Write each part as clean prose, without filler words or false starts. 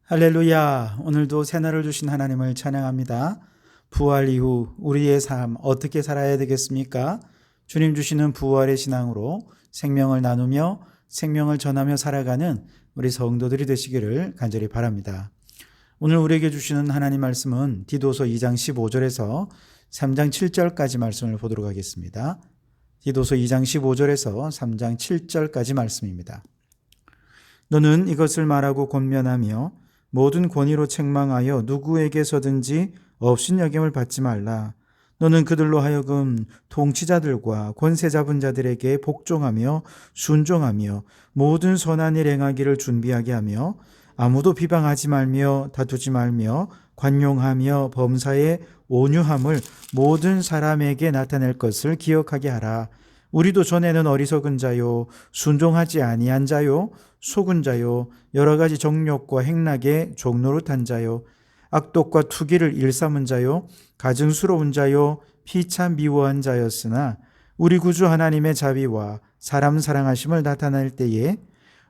할렐루야. 오늘도 새날을 주신 하나님을 찬양합니다. 부활 이후 우리의 삶 어떻게 살아야 되겠습니까? 주님 주시는 부활의 신앙으로 생명을 나누며 생명을 전하며 살아가는 우리 성도들이 되시기를 간절히 바랍니다. 오늘 우리에게 주시는 하나님 말씀은 디도서 2장 15절에서 3장 7절까지 말씀을 보도록 하겠습니다. 디도서 2장 15절에서 3장 7절까지 말씀입니다. 너는 이것을 말하고 권면하며 모든 권위로 책망하여 누구에게서든지 업신여김을 받지 말라. 너는 그들로 하여금 통치자들과 권세 잡은 자들에게 복종하며 순종하며 모든 선한 일 행하기를 준비하게 하며 아무도 비방하지 말며 다투지 말며 관용하며 범사에 온유함을 모든 사람에게 나타낼 것을 기억하게 하라. 우리도 전에는 어리석은 자요 순종하지 아니한 자요 속은 자요 여러 가지 정욕과 행락에 종노릇한 자요 악독과 투기를 일삼은 자요 가증스러운 자요 피차 미워한 자였으나 우리 구주 하나님의 자비와 사람 사랑하심을 나타낼 때에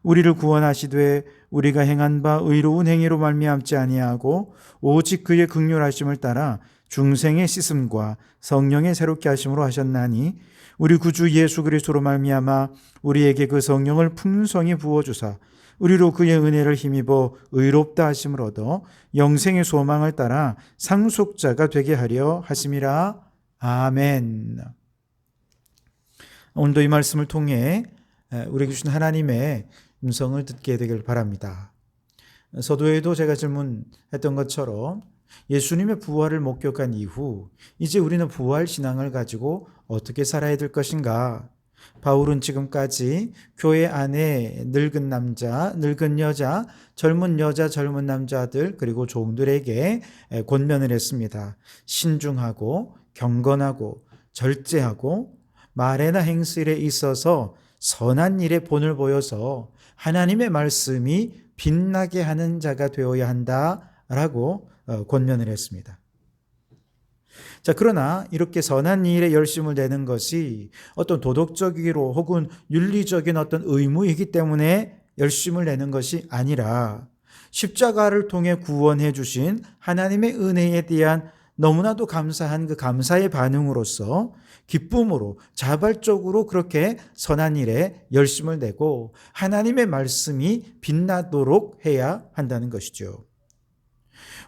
우리를 구원하시되 우리가 행한 바 의로운 행위로 말미암지 아니하고 오직 그의 긍휼하심을 따라 중생의 씻음과 성령의 새롭게 하심으로 하셨나니 우리 구주 예수 그리스도로 말미암아 우리에게 그 성령을 풍성히 부어주사 우리로 그의 은혜를 힘입어 의롭다 하심을 얻어 영생의 소망을 따라 상속자가 되게 하려 하심이라. 아멘. 오늘도 이 말씀을 통해 우리에게 주신 하나님의 음성을 듣게 되길 바랍니다. 서두에도 제가 질문했던 것처럼 예수님의 부활을 목격한 이후 이제 우리는 부활 신앙을 가지고 어떻게 살아야 될 것인가? 바울은 지금까지 교회 안에 늙은 남자, 늙은 여자, 젊은 여자, 젊은 남자들 그리고 종들에게 권면을 했습니다. 신중하고 경건하고 절제하고 말에나 행실에 있어서 선한 일에 본을 보여서 하나님의 말씀이 빛나게 하는 자가 되어야 한다라고 권면을 했습니다. 자, 그러나 이렇게 선한 일에 열심을 내는 것이 어떤 도덕적이로 혹은 윤리적인 어떤 의무이기 때문에 열심을 내는 것이 아니라 십자가를 통해 구원해 주신 하나님의 은혜에 대한 너무나도 감사한 그 감사의 반응으로서 기쁨으로 자발적으로 그렇게 선한 일에 열심을 내고 하나님의 말씀이 빛나도록 해야 한다는 것이죠.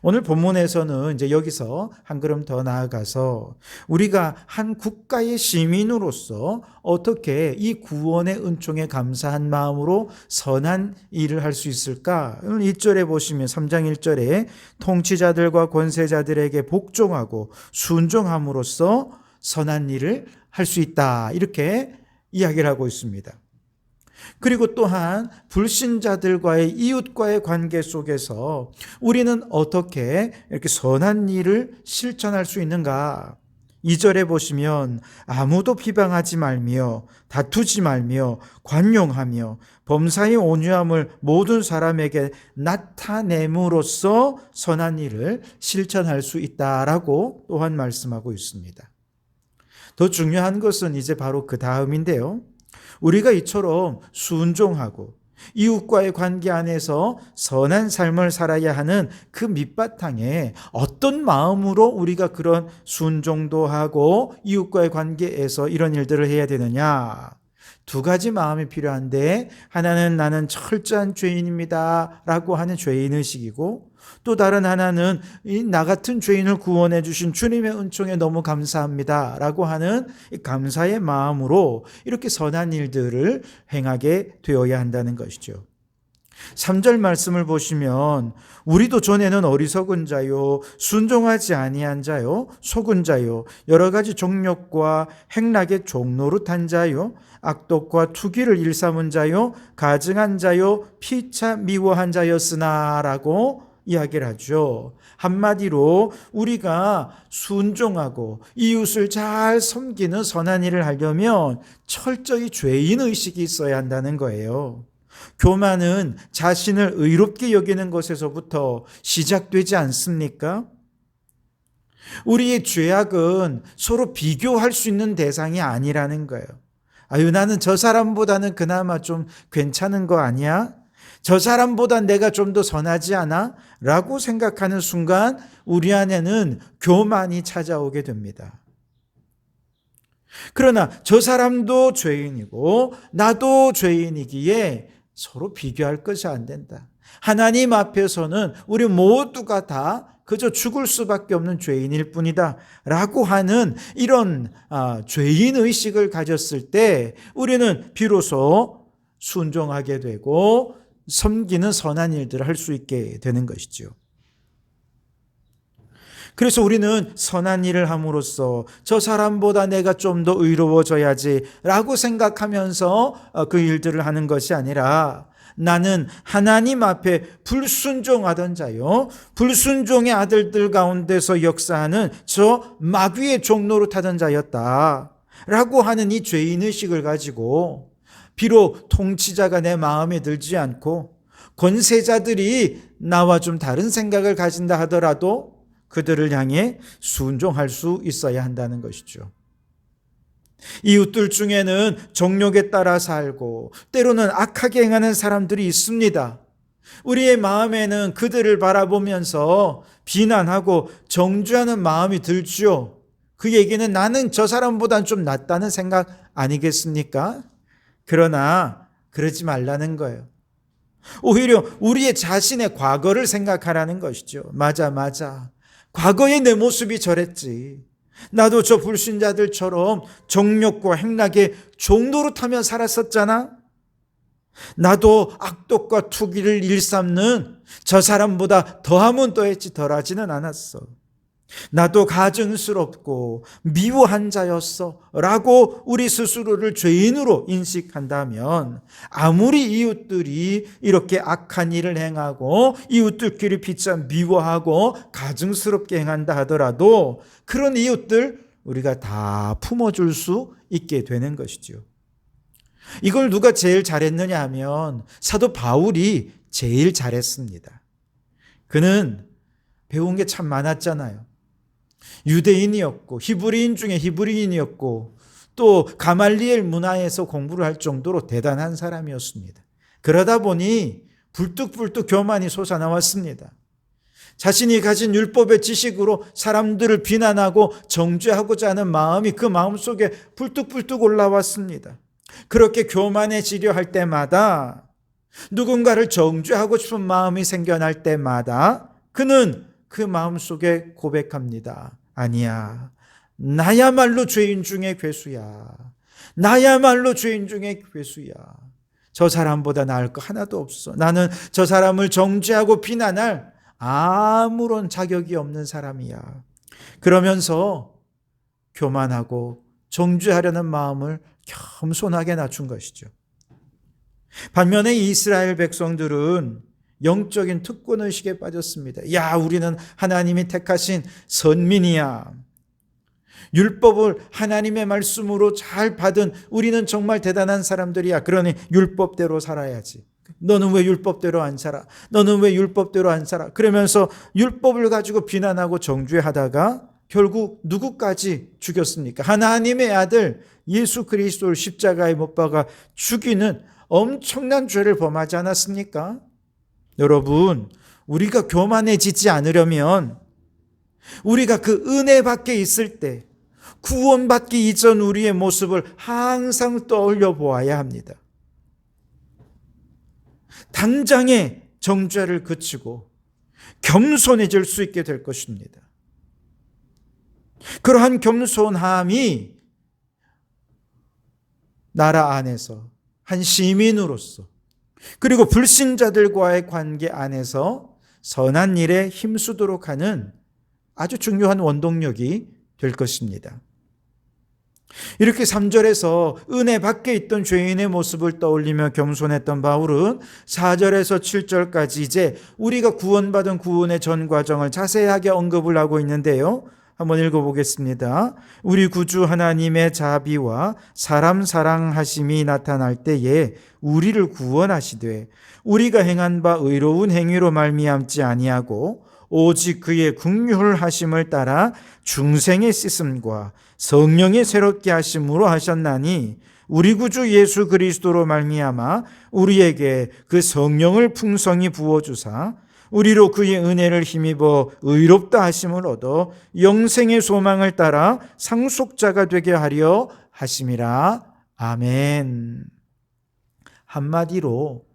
오늘 본문에서는 이제 여기서 한 걸음 더 나아가서 우리가 한 국가의 시민으로서 어떻게 이 구원의 은총에 감사한 마음으로 선한 일을 할 수 있을까? 오늘 1절에 보시면 3장 1절에 통치자들과 권세자들에게 복종하고 순종함으로써 선한 일을 할 수 있다. 이렇게 이야기를 하고 있습니다. 그리고 또한 불신자들과의 이웃과의 관계 속에서 우리는 어떻게 이렇게 선한 일을 실천할 수 있는가? 2절에 보시면 아무도 비방하지 말며 다투지 말며 관용하며 범사의 온유함을 모든 사람에게 나타냄으로써 선한 일을 실천할 수 있다라고 또한 말씀하고 있습니다. 더 중요한 것은 이제 바로 그 다음인데요. 우리가 이처럼 순종하고 이웃과의 관계 안에서 선한 삶을 살아야 하는 그 밑바탕에 어떤 마음으로 우리가 그런 순종도 하고 이웃과의 관계에서 이런 일들을 해야 되느냐? 두 가지 마음이 필요한데 하나는 나는 철저한 죄인입니다 라고 하는 죄인의식이고 또 다른 하나는 나 같은 죄인을 구원해 주신 주님의 은총에 너무 감사합니다 라고 하는 감사의 마음으로 이렇게 선한 일들을 행하게 되어야 한다는 것이죠. 3절 말씀을 보시면 우리도 전에는 어리석은 자요 순종하지 아니한 자요 속은 자요 여러 가지 정욕과 행락에 종노릇한 자요 악독과 투기를 일삼은 자요 가증한 자요 피차 미워한 자였으나 라고 이야기를 하죠. 한마디로 우리가 순종하고 이웃을 잘 섬기는 선한 일을 하려면 철저히 죄인의식이 있어야 한다는 거예요. 교만은 자신을 의롭게 여기는 것에서부터 시작되지 않습니까? 우리의 죄악은 서로 비교할 수 있는 대상이 아니라는 거예요. 아유, 나는 저 사람보다는 그나마 좀 괜찮은 거 아니야? 저 사람보다 내가 좀 더 선하지 않아? 라고 생각하는 순간 우리 안에는 교만이 찾아오게 됩니다. 그러나 저 사람도 죄인이고 나도 죄인이기에 서로 비교할 것이 안 된다. 하나님 앞에서는 우리 모두가 다 그저 죽을 수밖에 없는 죄인일 뿐이다 라고 하는 이런 죄인의식을 가졌을 때 우리는 비로소 순종하게 되고 섬기는 선한 일들을 할 수 있게 되는 것이죠. 그래서 우리는 선한 일을 함으로써 저 사람보다 내가 좀 더 의로워져야지 라고 생각하면서 그 일들을 하는 것이 아니라 나는 하나님 앞에 불순종하던 자요, 불순종의 아들들 가운데서 역사하는 저 마귀의 종로로 타던 자였다 라고 하는 이 죄인의식을 가지고 비록 통치자가 내 마음에 들지 않고 권세자들이 나와 좀 다른 생각을 가진다 하더라도 그들을 향해 순종할 수 있어야 한다는 것이죠. 이웃들 중에는 정욕에 따라 살고 때로는 악하게 행하는 사람들이 있습니다. 우리의 마음에는 그들을 바라보면서 비난하고 정죄하는 마음이 들지요. 그 얘기는 나는 저 사람보단 좀 낫다는 생각 아니겠습니까? 그러나 그러지 말라는 거예요. 오히려 우리의 자신의 과거를 생각하라는 것이죠. 맞아. 과거의 내 모습이 저랬지. 나도 저 불신자들처럼 정욕과 행락의 종노릇하며 살았었잖아. 나도 악독과 투기를 일삼는 저 사람보다 더하면 더했지 덜하지는 않았어. 나도 가증스럽고 미워한 자였어 라고 우리 스스로를 죄인으로 인식한다면 아무리 이웃들이 이렇게 악한 일을 행하고 이웃들끼리 피참 미워하고 가증스럽게 행한다 하더라도 그런 이웃들 우리가 다 품어줄 수 있게 되는 것이죠. 이걸 누가 제일 잘했느냐 하면 사도 바울이 제일 잘했습니다. 그는 배운 게 참 많았잖아요. 유대인이었고 히브리인 중에 히브리인이었고 또 가말리엘 문화에서 공부를 할 정도로 대단한 사람이었습니다. 그러다 보니 불뚝불뚝 교만이 솟아나왔습니다. 자신이 가진 율법의 지식으로 사람들을 비난하고 정죄하고자 하는 마음이 그 마음속에 불뚝불뚝 올라왔습니다. 그렇게 교만해지려 할 때마다 누군가를 정죄하고 싶은 마음이 생겨날 때마다 그는 그 마음속에 고백합니다. 아니야. 나야말로 죄인 중에 괴수야. 나야말로 죄인 중에 괴수야. 저 사람보다 나을 거 하나도 없어. 나는 저 사람을 정죄하고 비난할 아무런 자격이 없는 사람이야. 그러면서 교만하고 정죄하려는 마음을 겸손하게 낮춘 것이죠. 반면에 이스라엘 백성들은 영적인 특권의식에 빠졌습니다. 야, 우리는 하나님이 택하신 선민이야. 율법을 하나님의 말씀으로 잘 받은 우리는 정말 대단한 사람들이야. 그러니 율법대로 살아야지. 너는 왜 율법대로 안 살아? 너는 왜 율법대로 안 살아? 그러면서 율법을 가지고 비난하고 정죄하다가 결국 누구까지 죽였습니까? 하나님의 아들 예수 그리스도를 십자가에 못 박아 죽이는 엄청난 죄를 범하지 않았습니까? 여러분, 우리가 교만해지지 않으려면 우리가 그 은혜 밖에 있을 때 구원받기 이전 우리의 모습을 항상 떠올려 보아야 합니다. 당장의 정죄를 그치고 겸손해질 수 있게 될 것입니다. 그러한 겸손함이 나라 안에서 한 시민으로서 그리고 불신자들과의 관계 안에서 선한 일에 힘쓰도록 하는 아주 중요한 원동력이 될 것입니다. 이렇게 3절에서 은혜 밖에 있던 죄인의 모습을 떠올리며 겸손했던 바울은 4절에서 7절까지 이제 우리가 구원받은 구원의 전 과정을 자세하게 언급을 하고 있는데요. 한번 읽어보겠습니다. 우리 구주 하나님의 자비와 사람 사랑하심이 나타날 때에 우리를 구원하시되 우리가 행한 바 의로운 행위로 말미암지 아니하고 오직 그의 긍휼하심을 따라 중생의 씻음과 성령의 새롭게 하심으로 하셨나니 우리 구주 예수 그리스도로 말미암아 우리에게 그 성령을 풍성히 부어주사 우리로 그의 은혜를 힘입어 의롭다 하심을 얻어 영생의 소망을 따라 상속자가 되게 하려 하심이라. 아멘. 한마디로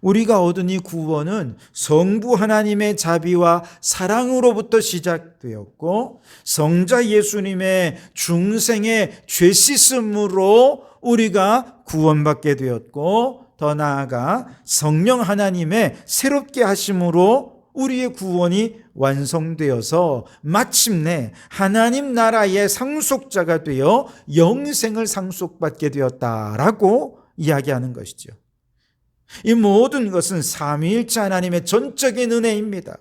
우리가 얻은 이 구원은 성부 하나님의 자비와 사랑으로부터 시작되었고 성자 예수님의 중생의 죄 씻음으로 우리가 구원받게 되었고 더 나아가 성령 하나님의 새롭게 하심으로 우리의 구원이 완성되어서 마침내 하나님 나라의 상속자가 되어 영생을 상속받게 되었다라고 이야기하는 것이죠. 이 모든 것은 삼위일체 하나님의 전적인 은혜입니다.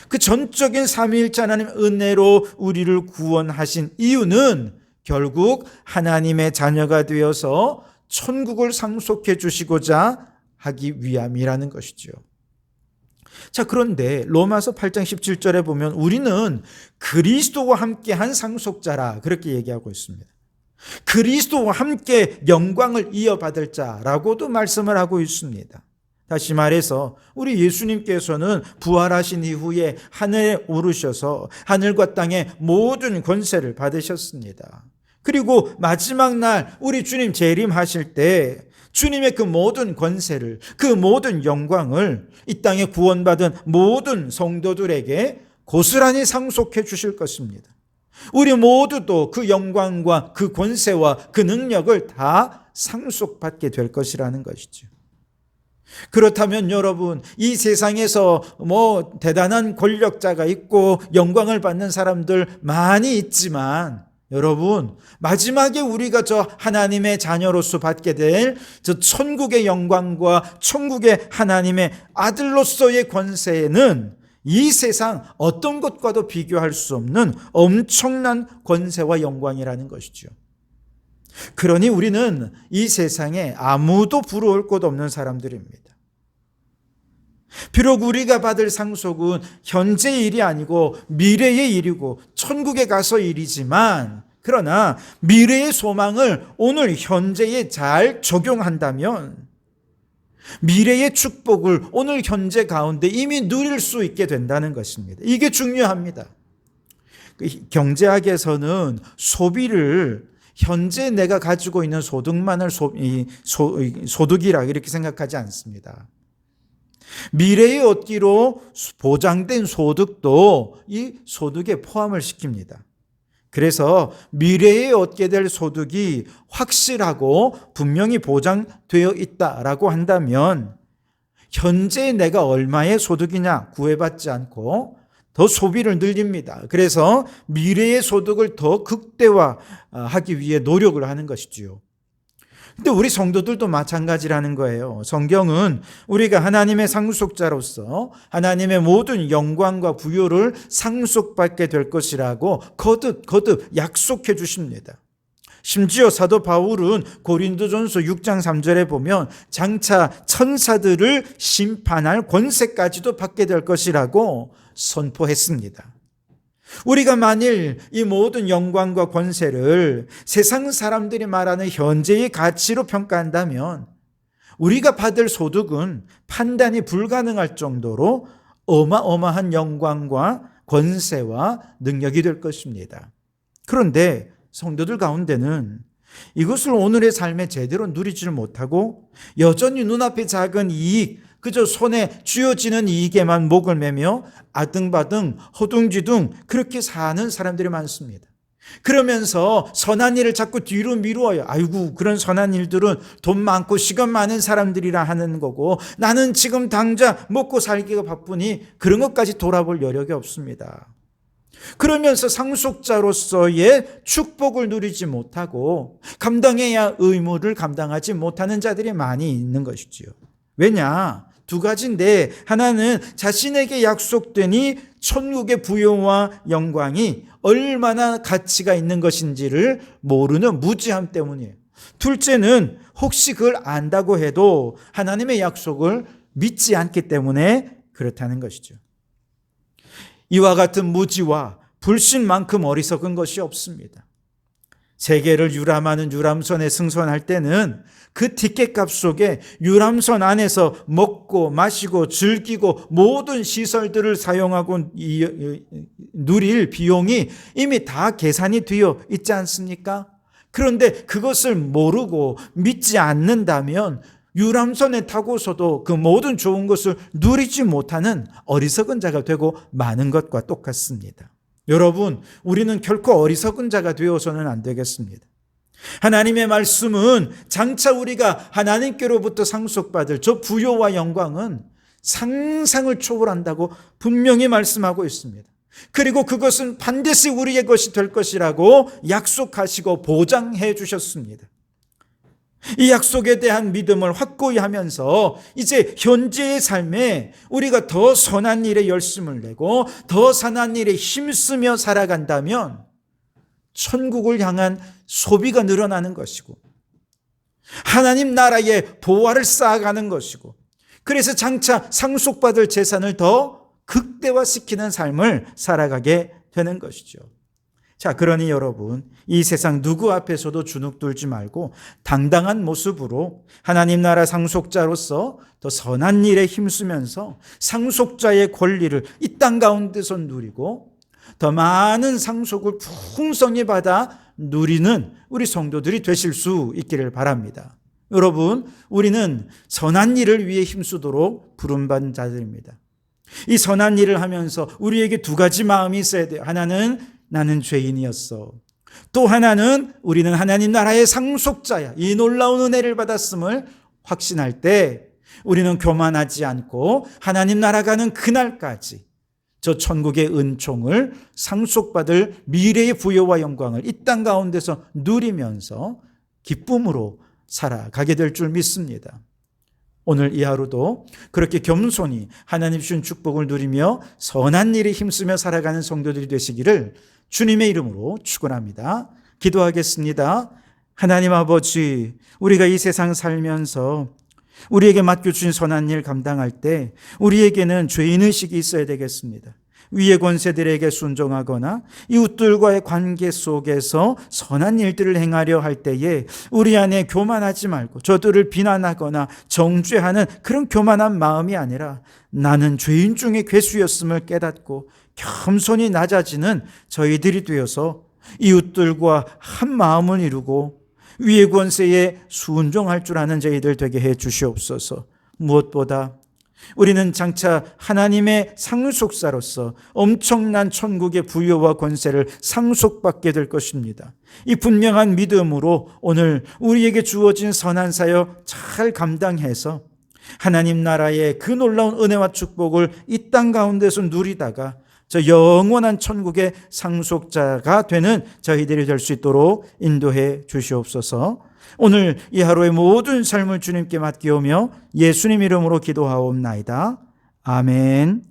그 전적인 삼위일체 하나님 은혜로 우리를 구원하신 이유는 결국 하나님의 자녀가 되어서 천국을 상속해 주시고자 하기 위함이라는 것이죠. 자, 그런데 로마서 8장 17절에 보면 우리는 그리스도와 함께 한 상속자라 그렇게 얘기하고 있습니다. 그리스도와 함께 영광을 이어받을 자라고도 말씀을 하고 있습니다. 다시 말해서 우리 예수님께서는 부활하신 이후에 하늘에 오르셔서 하늘과 땅의 모든 권세를 받으셨습니다. 그리고 마지막 날 우리 주님 재림하실 때 주님의 그 모든 권세를, 그 모든 영광을 이 땅에 구원받은 모든 성도들에게 고스란히 상속해 주실 것입니다. 우리 모두도 그 영광과 그 권세와 그 능력을 다 상속받게 될 것이라는 것이죠. 그렇다면 여러분, 이 세상에서 대단한 권력자가 있고 영광을 받는 사람들 많이 있지만 여러분, 마지막에 우리가 저 하나님의 자녀로서 받게 될 저 천국의 영광과 천국의 하나님의 아들로서의 권세는 이 세상 어떤 것과도 비교할 수 없는 엄청난 권세와 영광이라는 것이죠. 그러니 우리는 이 세상에 아무도 부러울 것 없는 사람들입니다. 비록 우리가 받을 상속은 현재의 일이 아니고 미래의 일이고 천국에 가서 일이지만 그러나 미래의 소망을 오늘 현재에 잘 적용한다면 미래의 축복을 오늘 현재 가운데 이미 누릴 수 있게 된다는 것입니다. 이게 중요합니다. 경제학에서는 소비를 현재 내가 가지고 있는 소득만을 소득이라 이렇게 생각하지 않습니다. 미래에 얻기로 보장된 소득도 이 소득에 포함을 시킵니다. 그래서 미래에 얻게 될 소득이 확실하고 분명히 보장되어 있다라고 한다면 현재 내가 얼마의 소득이냐 구애받지 않고 더 소비를 늘립니다. 그래서 미래의 소득을 더 극대화하기 위해 노력을 하는 것이지요. 근데 우리 성도들도 마찬가지라는 거예요. 성경은 우리가 하나님의 상속자로서 하나님의 모든 영광과 부요를 상속받게 될 것이라고 거듭 약속해 주십니다. 심지어 사도 바울은 고린도전서 6장 3절에 보면 장차 천사들을 심판할 권세까지도 받게 될 것이라고 선포했습니다. 우리가 만일 이 모든 영광과 권세를 세상 사람들이 말하는 현재의 가치로 평가한다면 우리가 받을 소득은 판단이 불가능할 정도로 어마어마한 영광과 권세와 능력이 될 것입니다. 그런데 성도들 가운데는 이것을 오늘의 삶에 제대로 누리지를 못하고 여전히 눈앞의 작은 이익, 그저 손에 쥐어지는 이익에만 목을 매며 아등바등 허둥지둥 그렇게 사는 사람들이 많습니다. 그러면서 선한 일을 자꾸 뒤로 미루어요. 아이고, 그런 선한 일들은 돈 많고 시간 많은 사람들이라 하는 거고 나는 지금 당장 먹고 살기가 바쁘니 그런 것까지 돌아볼 여력이 없습니다. 그러면서 상속자로서의 축복을 누리지 못하고 감당해야 의무를 감당하지 못하는 자들이 많이 있는 것이지요. 왜냐? 두 가지인데 하나는 자신에게 약속되니 천국의 부요와 영광이 얼마나 가치가 있는 것인지를 모르는 무지함 때문이에요. 둘째는 혹시 그걸 안다고 해도 하나님의 약속을 믿지 않기 때문에 그렇다는 것이죠. 이와 같은 무지와 불신만큼 어리석은 것이 없습니다. 세계를 유람하는 유람선에 승선할 때는 그 티켓값 속에 유람선 안에서 먹고 마시고 즐기고 모든 시설들을 사용하고 누릴 비용이 이미 다 계산이 되어 있지 않습니까? 그런데 그것을 모르고 믿지 않는다면 유람선에 타고서도 그 모든 좋은 것을 누리지 못하는 어리석은 자가 되고 마는 것과 똑같습니다. 여러분, 우리는 결코 어리석은 자가 되어서는 안 되겠습니다. 하나님의 말씀은 장차 우리가 하나님께로부터 상속받을 저 부요와 영광은 상상을 초월한다고 분명히 말씀하고 있습니다. 그리고 그것은 반드시 우리의 것이 될 것이라고 약속하시고 보장해 주셨습니다. 이 약속에 대한 믿음을 확고히 하면서 이제 현재의 삶에 우리가 더 선한 일에 열심을 내고 더 선한 일에 힘쓰며 살아간다면 천국을 향한 소비가 늘어나는 것이고 하나님 나라의 보화를 쌓아가는 것이고 그래서 장차 상속받을 재산을 더 극대화시키는 삶을 살아가게 되는 것이죠. 자, 그러니 여러분, 이 세상 누구 앞에서도 주눅 들지 말고 당당한 모습으로 하나님 나라 상속자로서 더 선한 일에 힘쓰면서 상속자의 권리를 이 땅 가운데서 누리고 더 많은 상속을 풍성히 받아 누리는 우리 성도들이 되실 수 있기를 바랍니다. 여러분, 우리는 선한 일을 위해 힘쓰도록 부름받은 자들입니다. 이 선한 일을 하면서 우리에게 두 가지 마음이 있어야 돼요. 하나는 나는 죄인이었어. 또 하나는 우리는 하나님 나라의 상속자야. 이 놀라운 은혜를 받았음을 확신할 때 우리는 교만하지 않고 하나님 나라 가는 그날까지 저 천국의 은총을 상속받을 미래의 부요와 영광을 이 땅 가운데서 누리면서 기쁨으로 살아가게 될 줄 믿습니다. 오늘 이 하루도 그렇게 겸손히 하나님 주신 축복을 누리며 선한 일에 힘쓰며 살아가는 성도들이 되시기를 주님의 이름으로 축원합니다. 기도하겠습니다. 하나님 아버지, 우리가 이 세상 살면서 우리에게 맡겨주신 선한 일 감당할 때 우리에게는 죄인의식이 있어야 되겠습니다. 위의 권세들에게 순종하거나 이웃들과의 관계 속에서 선한 일들을 행하려 할 때에 우리 안에 교만하지 말고 저들을 비난하거나 정죄하는 그런 교만한 마음이 아니라 나는 죄인 중에 괴수였음을 깨닫고 겸손히 낮아지는 저희들이 되어서 이웃들과 한 마음을 이루고 위의 권세에 순종할 줄 아는 저희들 되게 해 주시옵소서. 무엇보다 우리는 장차 하나님의 상속자로서 엄청난 천국의 부요와 권세를 상속받게 될 것입니다. 이 분명한 믿음으로 오늘 우리에게 주어진 선한 사역 잘 감당해서 하나님 나라의 그 놀라운 은혜와 축복을 이 땅 가운데서 누리다가 저 영원한 천국의 상속자가 되는 저희들이 될 수 있도록 인도해 주시옵소서. 오늘 이 하루의 모든 삶을 주님께 맡기오며 예수님 이름으로 기도하옵나이다. 아멘.